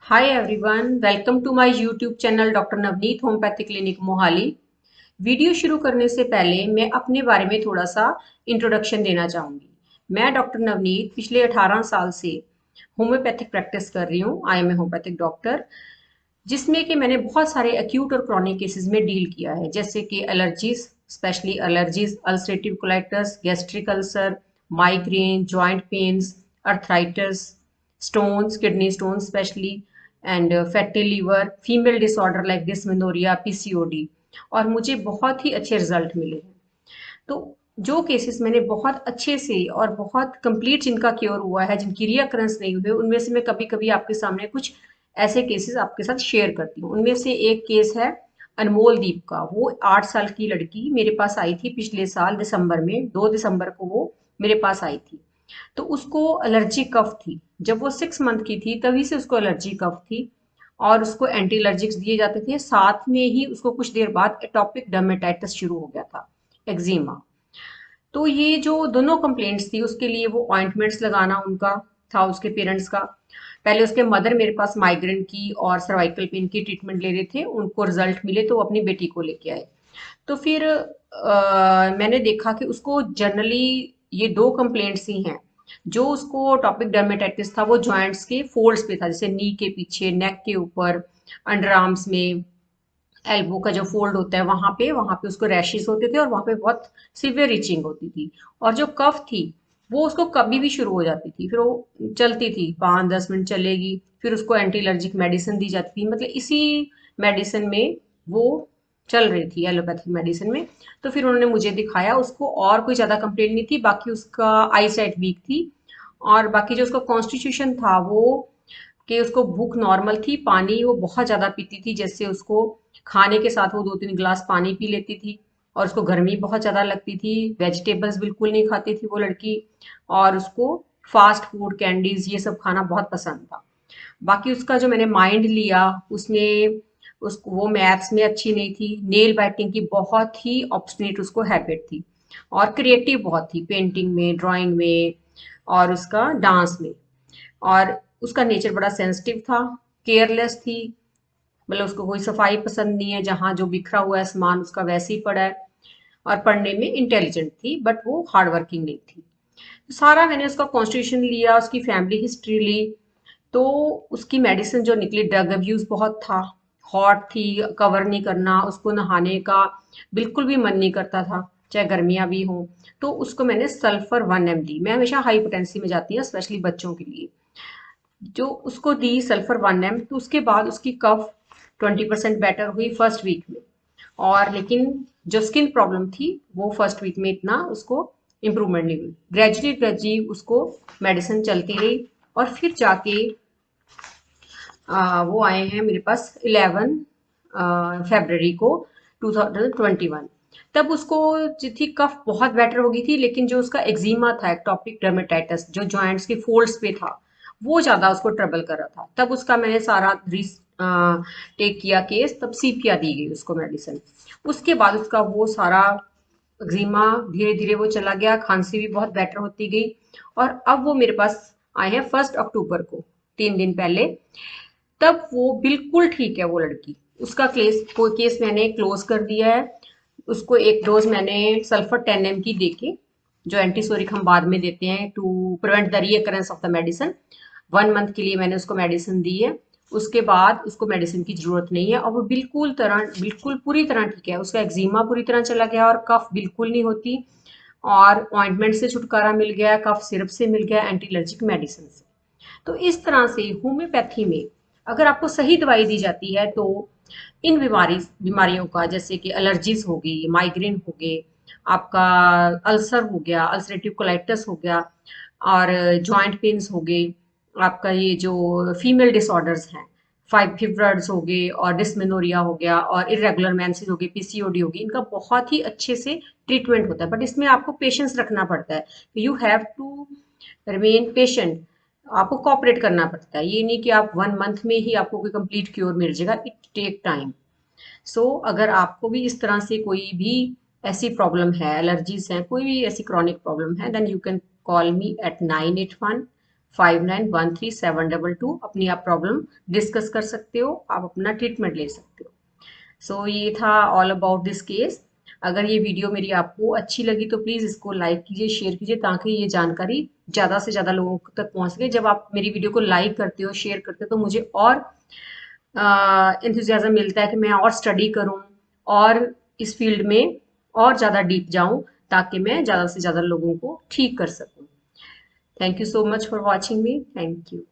Hi everyone, welcome to my YouTube channel doctor Navneet homeopathy clinic Mohali. Video शुरू करने से पहले मैं अपने बारे में थोड़ा सा इंट्रोडक्शन देना चाहूँगी। मैं डॉक्टर नवनीत पिछले 18 साल से होम्योपैथिक प्रैक्टिस कर रही हूँ। I am a homoeopathic doctor, जिसमें कि मैंने बहुत सारे एक्यूट और क्रॉनिक केसेस में डील किया है, जैसे कि allergies, specially allergies, ulcerative colitis, gastric ulcer, migraine, joint pains, arthritis, stones, kidney stones specially, and fatty liver, female disorder like dysmenorrhoea, PCOD, और मुझे बहुत ही अच्छे रिजल्ट मिले हैं। तो जो केसेस मैंने बहुत अच्छे से और बहुत कंप्लीट जिनका क्योर हुआ है, जिनकी रीअकरेंस नहीं हुई, उनमें से मैं कभी कभी आपके सामने कुछ ऐसे केसेस आपके साथ शेयर करती हूँ। उनमें से एक केस है अनमोल दीप का। वो 8 साल की लड़की मेरे पास आई थी पिछले साल दिसंबर में, 2 दिसंबर को वो मेरे पास आई थी। तो उसको एलर्जी कफ थी। जब वो 6 मंथ की थी तभी से उसको एलर्जी कफ थी, और उसको एंटी एलर्जिक्स दिए जाते थे। साथ में ही उसको कुछ देर बाद एटॉपिक डर्मेटाइटिस शुरू हो गया था, एक्जिमा। तो ये जो दोनों कंप्लेंट्स थी उसके लिए वो ऑइंटमेंट्स लगाना उनका था, उसके पेरेंट्स का। पहले उसके मदर मेरे पास माइग्रेन की और सर्वाइकल पेन की ट्रीटमेंट ले रहे थे, उनको रिजल्ट मिले तो वो अपनी बेटी को लेके आए। तो फिर मैंने देखा कि उसको जनरली ये दो कंप्लेंट्स ही हैं। जो उसको टॉपिक डर्मेटाइटिस था वो जॉइंट्स के फोल्ड्स पे था, जैसे नी के पीछे, नेक के ऊपर, अंडर आर्म्स में, एल्बो का जो फोल्ड होता है वहां पे उसको रैशेस होते थे और वहां पे बहुत सिवियर इचिंग होती थी। और जो कफ थी वो उसको कभी भी शुरू हो जाती थी, फिर वो चलती थी, 5-10 मिनट चलेगी, फिर उसको एंटी एलर्जिक मेडिसिन दी जाती थी। मतलब इसी मेडिसिन में वो चल रही थी, एलोपैथिक मेडिसिन में। तो फिर उन्होंने मुझे दिखाया, उसको और कोई ज्यादा कंप्लेंट नहीं थी, बाकी उसका आई साइट वीक थी। और बाकी जो उसका कॉन्स्टिट्यूशन था वो, कि उसको भूख नॉर्मल थी, पानी वो बहुत ज़्यादा पीती थी, जैसे उसको खाने के साथ वो 2-3 गिलास पानी पी लेती थी। और उसको गर्मी बहुत ज़्यादा लगती थी, वेजिटेबल्स बिल्कुल नहीं खाती थी वो लड़की। और उसको फास्ट फूड, कैंडीज, ये सब खाना बहुत पसंद था। बाकी उसका जो मैंने माइंड लिया उसमें, उसको वो मैथ्स में अच्छी नहीं थी, नेल बाइटिंग की बहुत ही ऑब्स्टिनेट उसको हैबिट थी, और क्रिएटिव बहुत थी, पेंटिंग में, ड्राइंग में, और उसका डांस में। और उसका नेचर बड़ा सेंसिटिव था, केयरलेस थी। मतलब उसको कोई सफाई पसंद नहीं है, जहाँ जो बिखरा हुआ है सामान उसका वैसे ही पड़ा है। और पढ़ने में इंटेलिजेंट थी, बट वो हार्ड वर्किंग नहीं थी। तो सारा मैंने उसका कॉन्स्टिट्यूशन लिया, उसकी फैमिली हिस्ट्री ली। तो उसकी मेडिसिन जो निकली, ड्रग अब्यूज बहुत था, हॉट थी, कवर नहीं करना, उसको नहाने का बिल्कुल भी मन नहीं करता था, चाहे गर्मियां भी हों। तो उसको मैंने सल्फर 1 ml दी। मैं हमेशा हाई पोटेंसी में जाती हूँ, स्पेशली बच्चों के लिए। जो उसको दी सल्फर 1 ml, तो उसके बाद उसकी कफ 20% बेटर हुई फर्स्ट वीक में। और लेकिन जो स्किन प्रॉब्लम थी वो फर्स्ट वीक में इतना उसको इम्प्रूवमेंट नहीं हुई। ग्रेजुअली ग्रेजुअली उसको मेडिसिन चलती रही, और फिर जाके वो आए हैं मेरे पास 11 फरवरी को 2021। तब उसको जो थी, कफ बहुत बेटर हो गई थी, लेकिन जो उसका एक्जिमा था, एक्टोपिक डर्मेटाइटिस, जो जॉइंट्स के फोल्ड्स पे था, वो ज्यादा उसको ट्रबल कर रहा था। तब उसका मैंने सारा टेक किया केस, तब सीपिया दी गई उसको मेडिसिन। उसके बाद उसका वो सारा एक्जिमा धीरे धीरे वो चला गया, खांसी भी बहुत बेटर होती गई। और अब वो मेरे पास आए हैं 1 अक्टूबर को, 3 दिन पहले। तब वो बिल्कुल ठीक है वो लड़की। उसका केस मैंने क्लोज कर दिया है। उसको एक डोज मैंने सल्फर 10 ml की देके, जो एंटीसोरिक हम बाद में देते हैं to prevent the recurrence of the medicine, 1 month के लिए मैंने उसको मेडिसिन दी है। उसके बाद उसको मेडिसिन की जरूरत नहीं है, और वो बिल्कुल पूरी तरह ठीक है। उसका एक्जिमा पूरी तरह चला गया, और कफ बिल्कुल नहीं होती, और ऑइंटमेंट से छुटकारा मिल गया, कफ सिरप से मिल गया, एंटी एलर्जिक मेडिसिन से। तो इस तरह से होम्योपैथी में अगर आपको सही दवाई दी जाती है तो इन बीमारियों का, जैसे कि एलर्जीज हो गई, माइग्रेन हो गए, आपका अल्सर हो गया, अल्सरेटिव कोलाइटिस हो गया, और जॉइंट पेन्स हो गए, आपका ये जो फीमेल डिसऑर्डर्स हैं, फिब्रॉइड्स हो गए, और डिस्मेनोरिया हो गया, और इरेगुलर मेंसेस हो गई, पीसीओडी हो गई, इनका बहुत ही अच्छे से ट्रीटमेंट होता है। बट इसमें आपको पेशेंस रखना पड़ता है, you have to remain patient. आपको कॉपरेट करना पड़ता है, ये नहीं कि आप 1 मंथ में ही आपको कोई कंप्लीट क्योर मिल जाएगा, इट टेक टाइम। सो अगर आपको भी इस तरह से कोई भी ऐसी प्रॉब्लम है, एलर्जीज हैं, कोई भी ऐसी क्रॉनिक प्रॉब्लम है, then you can call me at 981 5913 अपनी आप प्रॉब्लम डिस्कस कर सकते हो, आप अपना ट्रीटमेंट ले सकते हो। सो ये था ऑल अबाउट दिस केस। अगर ये वीडियो मेरी आपको अच्छी लगी तो प्लीज़ इसको लाइक कीजिए, शेयर कीजिए, ताकि ये जानकारी ज़्यादा से ज़्यादा लोगों तक पहुँच सके। जब आप मेरी वीडियो को लाइक करते हो, शेयर करते हो, तो मुझे और एंथुसियाज्म मिलता है कि मैं और स्टडी करूँ और इस फील्ड में और ज़्यादा डीप जाऊँ, ताकि मैं ज़्यादा से ज़्यादा लोगों को ठीक कर सकूँ। Thank you so much for watching me. Thank you.